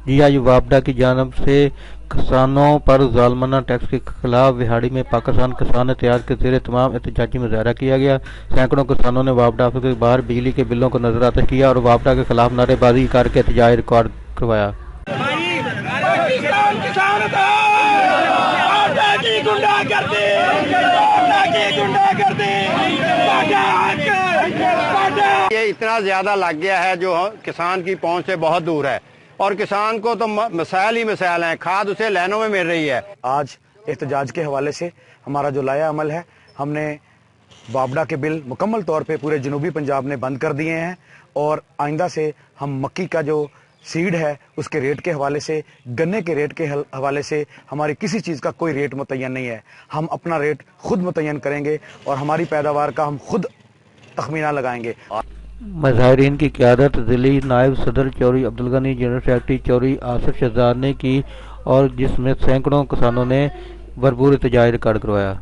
جی آج وابڈا کی جانب سے کسانوں پر ظالمانہ ٹیکس کے خلاف وہاڑی میں پاکستان کسان اتحاد کے زیر اہتمام احتجاجی مظاہرہ کیا گیا۔ سینکڑوں کسانوں نے وابڈا آفس کے باہر بجلی کے بلوں کو نظر آتش کیا اور وابڈا کے خلاف نعرے بازی کر کے احتجاج ریکارڈ کروایا۔ یہ اتنا زیادہ لگ گیا ہے جو کسان کی پہنچ سے بہت دور ہے، اور کسان کو تو مسائل ہی مسائل ہیں، کھاد اسے لینوں میں مل رہی ہے۔ آج احتجاج کے حوالے سے ہمارا جو لایا عمل ہے، ہم نے وابڈا کے بل مکمل طور پہ پورے جنوبی پنجاب میں بند کر دیے ہیں، اور آئندہ سے ہم مکی کا جو سیڈ ہے اس کے ریٹ کے حوالے سے، گنے کے ریٹ کے حوالے سے ہماری کسی چیز کا کوئی ریٹ متعین نہیں ہے۔ ہم اپنا ریٹ خود متعین کریں گے اور ہماری پیداوار کا ہم خود تخمینہ لگائیں گے۔ مظاہرین کی قیادت ضلعی نائب صدر چوری عبدالغنی، جنرل سیکرٹری چوری آصف شہزاد نے کی، اور جس میں سینکڑوں کسانوں نے بھرپور احتجاج ریکارڈ کروایا۔